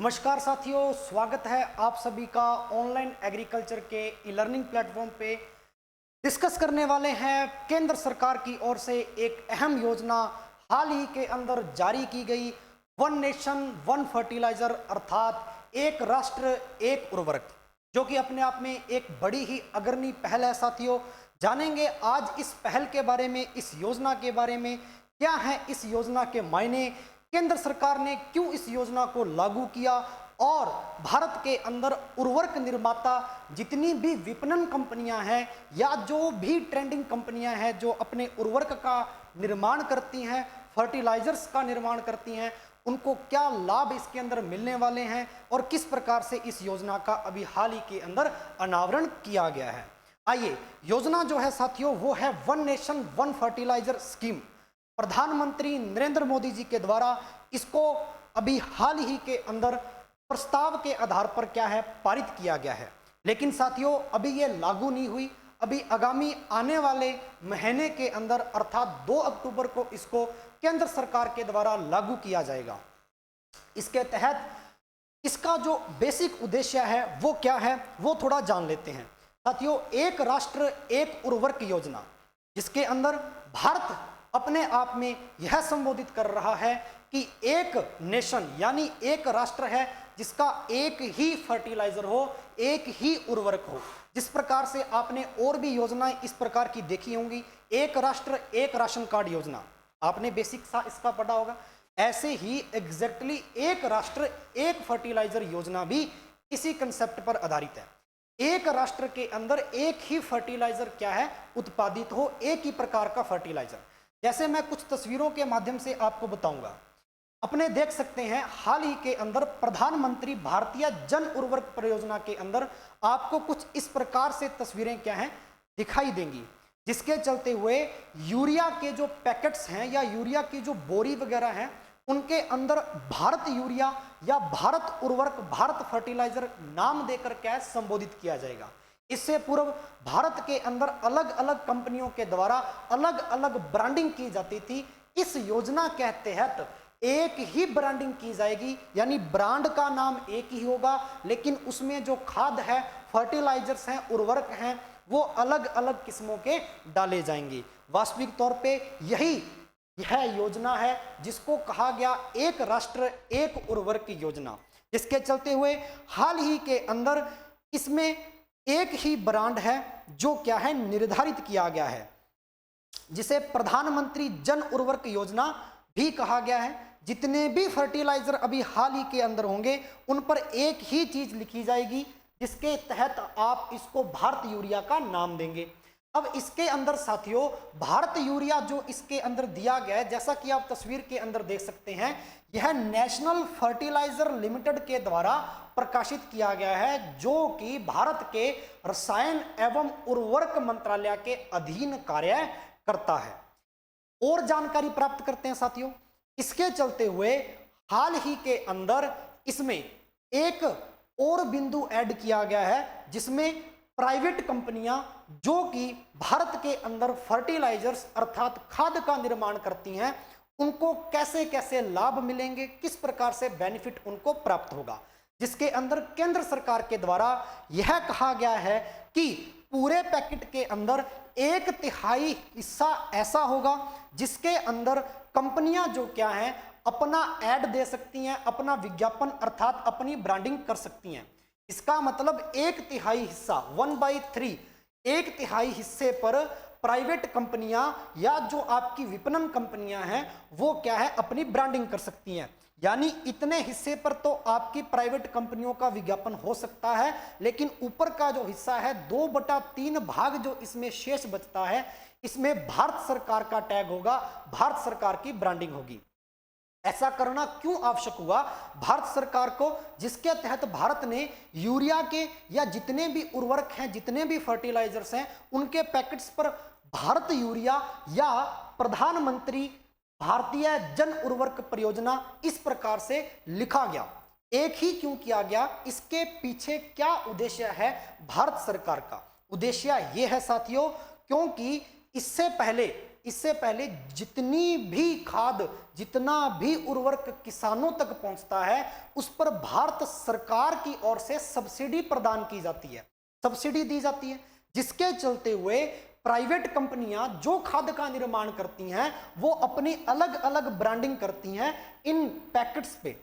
नमस्कार साथियों, स्वागत है आप सभी का ऑनलाइन एग्रीकल्चर के ई लर्निंग प्लेटफॉर्म पे। डिस्कस करने वाले हैं केंद्र सरकार की ओर से एक अहम योजना हाल ही के अंदर जारी की गई, वन नेशन वन फर्टिलाइजर अर्थात एक राष्ट्र एक उर्वरक, जो कि अपने आप में एक बड़ी ही अग्रणी पहल है। साथियों, जानेंगे आज इस पहल के बारे में, इस योजना के बारे में, क्या है इस योजना के मायने, केंद्र सरकार ने क्यों इस योजना को लागू किया और भारत के अंदर उर्वरक निर्माता जितनी भी विपणन कंपनियां हैं या जो भी ट्रेंडिंग कंपनियां हैं जो अपने उर्वरक का निर्माण करती हैं, फर्टिलाइजर्स का निर्माण करती हैं, उनको क्या लाभ इसके अंदर मिलने वाले हैं और किस प्रकार से इस योजना का अभी हाल ही के अंदर अनावरण किया गया है। आइए, योजना जो है साथियों वो है one nation one fertiliser scheme. प्रधानमंत्री नरेंद्र मोदी जी के द्वारा इसको अभी हाल ही के अंदर प्रस्ताव के आधार पर क्या है पारित किया गया है, लेकिन साथियों अभी ये लागू नहीं हुई। अभी आगामी आने वाले महीने के अंदर अर्थात 2 अक्टूबर को इसको केंद्र सरकार के द्वारा लागू किया जाएगा। इसके तहत इसका जो बेसिक उद्देश्य है वो क्या है वो थोड़ा जान लेते हैं। साथियों, एक राष्ट्र एक उर्वरक योजना, जिसके अंदर भारत अपने आप में यह संबोधित कर रहा है कि एक नेशन यानी एक राष्ट्र है जिसका एक ही फर्टिलाइजर हो, एक ही उर्वरक हो। जिस प्रकार से आपने और भी योजनाएं इस प्रकार की देखी होंगी, एक राष्ट्र एक राशन कार्ड योजना, आपने बेसिक सा इसका पढ़ा होगा। ऐसे ही एग्जैक्टली एक राष्ट्र एक फर्टिलाइजर योजना भी इसी कंसेप्ट पर आधारित है। एक राष्ट्र के अंदर एक ही फर्टिलाइजर क्या है उत्पादित हो, एक ही प्रकार का फर्टिलाइजर। जैसे मैं कुछ तस्वीरों के माध्यम से आपको बताऊंगा। अपने देख सकते हैं हाल ही के अंदर प्रधानमंत्री भारतीय जन उर्वरक परियोजना के अंदर आपको कुछ इस प्रकार से तस्वीरें क्या हैं दिखाई देंगी, जिसके चलते हुए यूरिया के जो पैकेट्स हैं या यूरिया की जो बोरी वगैरह हैं उनके अंदर भारत यूरिया या भारत उर्वरक, भारत फर्टिलाइजर नाम देकर क्या है संबोधित किया जाएगा। इससे पूर्व भारत के अंदर अलग अलग कंपनियों के द्वारा अलग अलग ब्रांडिंग की जाती थी। इस योजना के तहत एक ही ब्रांडिंग की जाएगी, यानी ब्रांड का नाम एक ही होगा, लेकिन उसमें जो खाद है, फर्टिलाइजर्स हैं, उर्वरक हैं, वो अलग अलग किस्मों के डाले जाएंगे। वास्तविक तौर पे यह योजना है जिसको कहा गया एक राष्ट्र एक उर्वरक की योजना, जिसके चलते हुए हाल ही के अंदर इसमें एक ही ब्रांड है जो क्या है निर्धारित किया गया है, जिसे प्रधानमंत्री जन उर्वरक योजना भी कहा गया है। जितने भी फर्टिलाइजर अभी हाल ही के अंदर होंगे उन पर एक ही चीज लिखी जाएगी, जिसके तहत आप इसको भारत यूरिया का नाम देंगे। अब इसके अंदर साथियों भारत यूरिया जो इसके अंदर दिया गया है, जैसा कि आप तस्वीर के अंदर देख सकते हैं, यह नेशनल फर्टिलाइजर लिमिटेड के द्वारा प्रकाशित किया गया है, जो कि भारत के रसायन एवं उर्वरक मंत्रालय के अधीन कार्य करता है। और जानकारी प्राप्त करते हैं साथियों, इसके चलते हुए हाल ही के अंदर इसमें एक और बिंदु ऐड किया गया है, जिसमें प्राइवेट कंपनियां जो कि भारत के अंदर फर्टिलाइजर्स अर्थात खाद का निर्माण करती हैं, उनको कैसे कैसे लाभ मिलेंगे, किस प्रकार से बेनिफिट उनको प्राप्त होगा, जिसके अंदर केंद्र सरकार के द्वारा यह कहा गया है कि पूरे पैकेट के अंदर 1/3 हिस्सा ऐसा होगा जिसके अंदर कंपनियां जो क्या हैं अपना ऐड दे सकती हैं, अपना विज्ञापन अर्थात अपनी ब्रांडिंग कर सकती हैं। इसका मतलब 1/3 हिस्सा 1/3, 1/3 हिस्से पर प्राइवेट कंपनियां या जो आपकी विपणन कंपनियां हैं वो क्या है अपनी ब्रांडिंग कर सकती हैं। यानी इतने हिस्से पर तो आपकी प्राइवेट कंपनियों का विज्ञापन हो सकता है, लेकिन ऊपर का जो हिस्सा है 2/3 भाग जो इसमें शेष बचता है, इसमें भारत सरकार का टैग होगा, भारत सरकार की ब्रांडिंग होगी। ऐसा करना क्यों आवश्यक हुआ भारत सरकार को, जिसके तहत भारत ने यूरिया के या जितने भी उर्वरक हैं, जितने भी फर्टिलाइजर्स हैं, उनके पैकेट्स पर भारत यूरिया या प्रधानमंत्री भारतीय जन उर्वरक परियोजना इस प्रकार से लिखा गया। एक ही क्यों किया गया, इसके पीछे क्या उद्देश्य है भारत सरकार का? उद्देश्य यह है साथियों, क्योंकि इससे पहले जितनी भी खाद, जितना भी उर्वरक किसानों तक पहुंचता है, उस पर भारत सरकार की ओर से सब्सिडी प्रदान की जाती है, सब्सिडी दी जाती है, जिसके चलते हुए प्राइवेट कंपनियां जो खाद का निर्माण करती हैं वो अपनी अलग अलग ब्रांडिंग करती हैं इन पैकेट्स पे,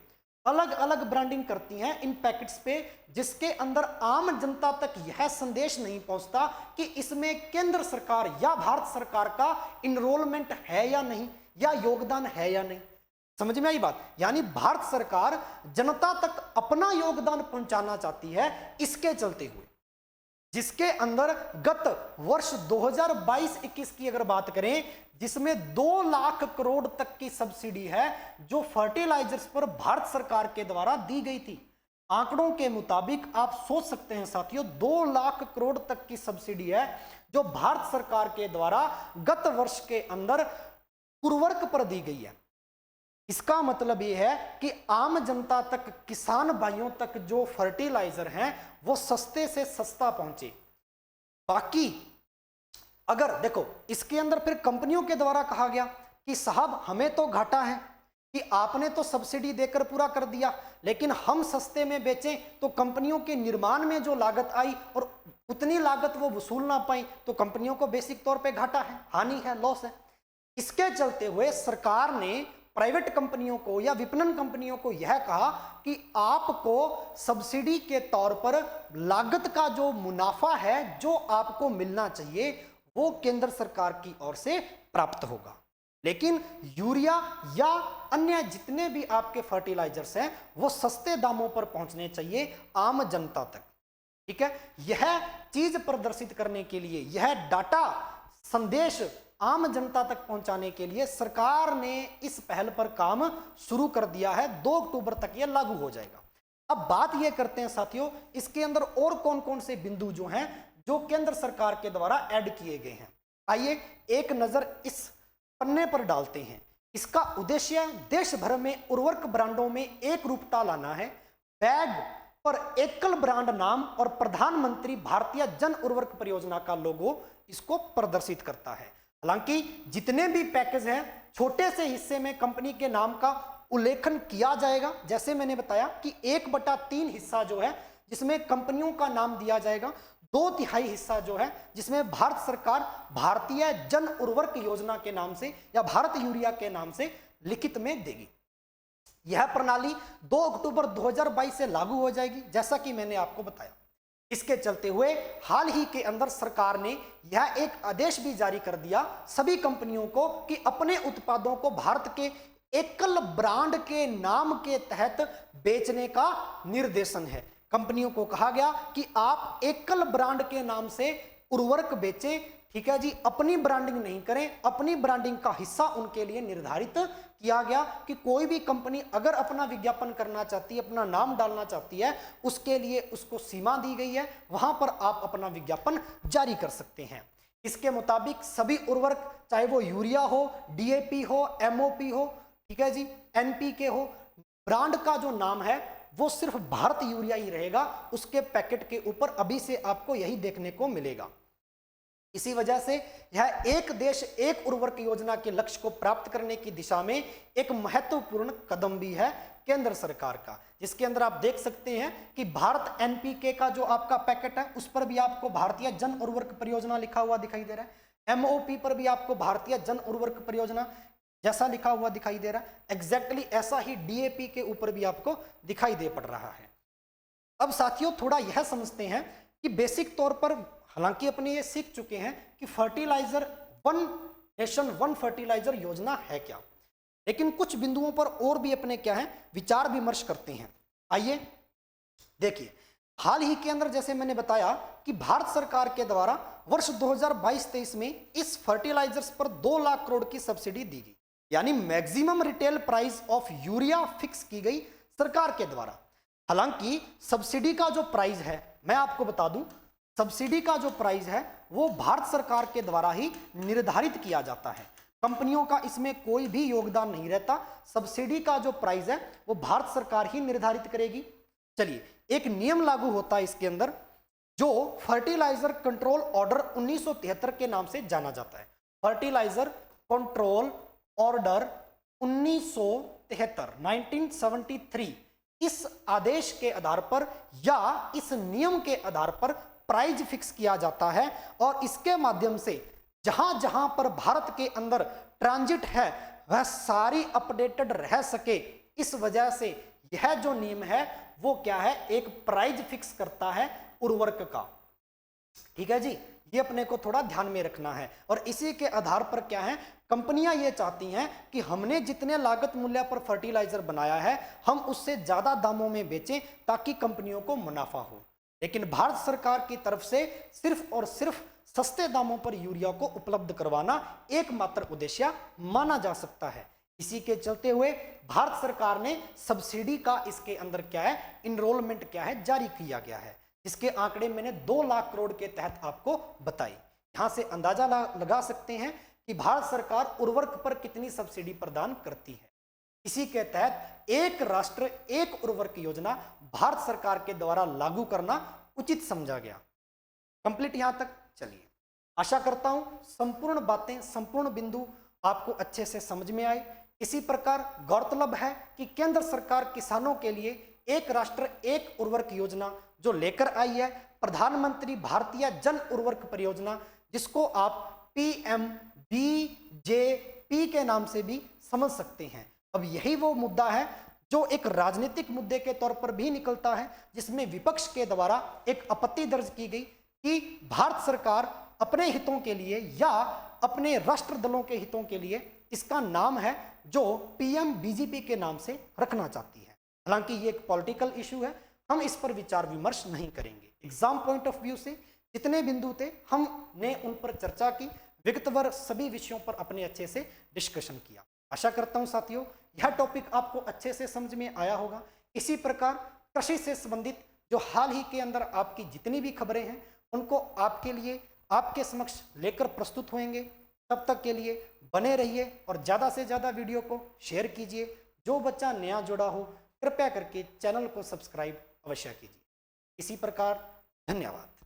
अलग अलग ब्रांडिंग करती हैं इन पैकेट्स पे, जिसके अंदर आम जनता तक यह संदेश नहीं पहुंचता कि इसमें केंद्र सरकार या भारत सरकार का इनरोलमेंट है या नहीं, या योगदान है या नहीं। समझ में आई बात? यानी भारत सरकार जनता तक अपना योगदान पहुंचाना चाहती है, इसके चलते हुए, जिसके अंदर गत वर्ष 2022-21 की अगर बात करें, जिसमें 2 लाख करोड़ तक की सब्सिडी है जो फर्टिलाइजर्स पर भारत सरकार के द्वारा दी गई थी। आंकड़ों के मुताबिक आप सोच सकते हैं साथियों, 2 लाख करोड़ तक की सब्सिडी है जो भारत सरकार के द्वारा गत वर्ष के अंदर उर्वरक पर दी गई है। इसका मतलब यह है कि आम जनता तक, किसान भाइयों तक जो फर्टिलाइजर हैं वो सस्ते से सस्ता पहुंचे। बाकी अगर देखो, इसके अंदर फिर कंपनियों के द्वारा कहा गया कि साहब हमें तो घाटा है कि आपने तो सब्सिडी देकर पूरा कर दिया, लेकिन हम सस्ते में बेचें तो कंपनियों के निर्माण में जो लागत आई और उतनी लागत वो वसूल ना पाई, तो कंपनियों को बेसिक तौर पे घाटा है, हानि है, लॉस है। इसके चलते हुए सरकार ने प्राइवेट कंपनियों को या विपणन कंपनियों को यह कहा कि आपको सब्सिडी के तौर पर लागत का जो मुनाफा है, जो आपको मिलना चाहिए, वो केंद्र सरकार की ओर से प्राप्त होगा। लेकिन यूरिया या अन्य जितने भी आपके फर्टिलाइजर्स हैं वो सस्ते दामों पर पहुंचने चाहिए आम जनता तक। ठीक है, यह चीज प्रदर्शित करने के लिए, यह डाटा संदेश आम जनता तक पहुंचाने के लिए सरकार ने इस पहल पर काम शुरू कर दिया है। 2 अक्टूबर तक यह लागू हो जाएगा। अब बात यह करते हैं साथियों, इसके अंदर और कौन कौन से बिंदु जो हैं जो केंद्र सरकार के द्वारा ऐड किए गए हैं। आइए एक नजर इस पन्ने पर डालते हैं। इसका उद्देश्य देश भर में उर्वरक ब्रांडों में एक रूपता लाना है। बैग पर एकल ब्रांड नाम और प्रधानमंत्री भारतीय जन उर्वरक परियोजना का लोगो इसको प्रदर्शित करता है। हालांकि जितने भी पैकेज हैं, छोटे से हिस्से में कंपनी के नाम का उल्लेखन किया जाएगा। जैसे मैंने बताया कि 1/3 हिस्सा जो है जिसमें कंपनियों का नाम दिया जाएगा, 2/3 हिस्सा जो है जिसमें भारत सरकार भारतीय जन उर्वरक योजना के नाम से या भारत यूरिया के नाम से लिखित में देगी। यह प्रणाली 2 अक्टूबर 2022 से लागू हो जाएगी, जैसा कि मैंने आपको बताया। इसके चलते हुए हाल ही के अंदर सरकार ने यह एक आदेश भी जारी कर दिया सभी कंपनियों को कि अपने उत्पादों को भारत के एकल ब्रांड के नाम के तहत बेचने का निर्देशन है। कंपनियों को कहा गया कि आप एकल ब्रांड के नाम से उर्वरक बेचें, ठीक है जी, अपनी ब्रांडिंग नहीं करें। अपनी ब्रांडिंग का हिस्सा उनके लिए निर्धारित किया गया कि कोई भी कंपनी अगर अपना विज्ञापन करना चाहती है, अपना नाम डालना चाहती है, उसके लिए उसको सीमा दी गई है, वहां पर आप अपना विज्ञापन जारी कर सकते हैं। इसके मुताबिक सभी उर्वरक, चाहे वो यूरिया हो, डीएपी हो, एमओपी हो, ठीक है जी, एनपीके हो, ब्रांड का जो नाम है वो सिर्फ भारत यूरिया ही रहेगा। उसके पैकेट के ऊपर अभी से आपको यही देखने को मिलेगा। इसी वजह से यह एक देश एक उर्वरक योजना के लक्ष्य को प्राप्त करने की दिशा में एक महत्वपूर्ण कदम भी है केंद्र सरकार का, जिसके अंदर आप देख सकते हैं कि भारत एनपीके का जो आपका पैकेट है उस पर भी आपको भारतीय जन उर्वरक परियोजना लिखा हुआ दिखाई दे रहा है। एमओपी पर भी आपको भारतीय जन उर्वरक परियोजना जैसा लिखा हुआ दिखाई दे रहा है। एग्जैक्टली ऐसा ही डीएपी के ऊपर भी आपको दिखाई दे पड़ रहा है। अब साथियों थोड़ा यह समझते हैं कि बेसिक तौर पर, हालांकि अपने ये सीख चुके हैं कि fertiliser one nation one fertiliser योजना है क्या, लेकिन कुछ बिंदुओं पर और भी अपने क्या है विचार विमर्श करते हैं। आइए देखिए, हाल ही के अंदर जैसे मैंने बताया कि भारत सरकार के द्वारा वर्ष 2022-23 में इस फर्टिलाइजर्स पर 2 लाख करोड़ की सब्सिडी दी गई, यानी maximum retail price of urea fix की गई सरकार के द्वारा। हालांकि सब्सिडी का जो प्राइस है, मैं आपको बता दूं, सब्सिडी का जो प्राइस है वो भारत सरकार के द्वारा ही निर्धारित किया जाता है। कंपनियों का इसमें कोई भी योगदान नहीं रहता। सब्सिडी का जो प्राइस है वो भारत सरकार ही निर्धारित करेगी। चलिए, एक नियम लागू होता है इसके अंदर जो फर्टिलाइजर कंट्रोल ऑर्डर 1973 के नाम से जाना जाता है। फर्टिलाइजर कंट्रोल ऑर्डर 1973 इस आदेश के आधार पर या इस नियम के आधार पर प्राइस फिक्स किया जाता है और इसके माध्यम से जहां जहां पर भारत के अंदर ट्रांजिट है वह सारी अपडेटेड रह सके। इस वजह से यह जो नियम है वो क्या है, एक प्राइस फिक्स करता है उर्वरक का। ठीक है जी, ये अपने को थोड़ा ध्यान में रखना है। और इसी के आधार पर क्या है, कंपनियां ये चाहती हैं कि हमने जितने लागत मूल्य पर फर्टिलाइजर बनाया है हम उससे ज्यादा दामों में बेचें ताकि कंपनियों को मुनाफा हो। लेकिन भारत सरकार की तरफ से सिर्फ और सिर्फ सस्ते दामों पर यूरिया को उपलब्ध करवाना एकमात्र उद्देश्य माना जा सकता है। इसी के चलते हुए भारत सरकार ने सब्सिडी का इसके अंदर क्या है, इनरोलमेंट क्या है, जारी किया गया है, जिसके आंकड़े मैंने 2 लाख करोड़ के तहत आपको बताई। यहां से अंदाजा लगा सकते हैं कि भारत सरकार उर्वरक पर कितनी सब्सिडी प्रदान करती है। इसी के तहत एक राष्ट्र एक उर्वरक योजना भारत सरकार के द्वारा लागू करना उचित समझा गया। कंप्लीट यहां तक चलिए, आशा करता हूं संपूर्ण बातें, संपूर्ण बिंदु आपको अच्छे से समझ में आए। इसी प्रकार गौरतलब है कि केंद्र सरकार किसानों के लिए एक राष्ट्र एक उर्वरक योजना जो लेकर आई है, प्रधानमंत्री भारतीय जन उर्वरक परियोजना, जिसको आप PMBJP के नाम से भी समझ सकते हैं। अब यही वो मुद्दा है जो एक राजनीतिक मुद्दे के तौर पर भी निकलता है, जिसमें विपक्ष के द्वारा एक आपत्ति दर्ज की गई कि भारत सरकार अपने हितों के लिए या अपने राष्ट्र दलों के हितों के लिए इसका नाम है जो PMBJP के नाम से रखना चाहती है। हालांकि ये एक पॉलिटिकल इशू है, हम इस पर विचार विमर्श नहीं करेंगे। एग्जाम पॉइंट ऑफ व्यू से जितने बिंदु थे हमने उन पर चर्चा की, विगतवर सभी विषयों पर अपने अच्छे से डिस्कशन किया। आशा करता हूं साथियों यह टॉपिक आपको अच्छे से समझ में आया होगा। इसी प्रकार कृषि से संबंधित जो हाल ही के अंदर आपकी जितनी भी खबरें हैं उनको आपके लिए आपके समक्ष लेकर प्रस्तुत होंगे। तब तक के लिए बने रहिए और ज़्यादा से ज़्यादा वीडियो को शेयर कीजिए। जो बच्चा नया जुड़ा हो कृपया करके चैनल को सब्सक्राइब अवश्य कीजिए। इसी प्रकार धन्यवाद।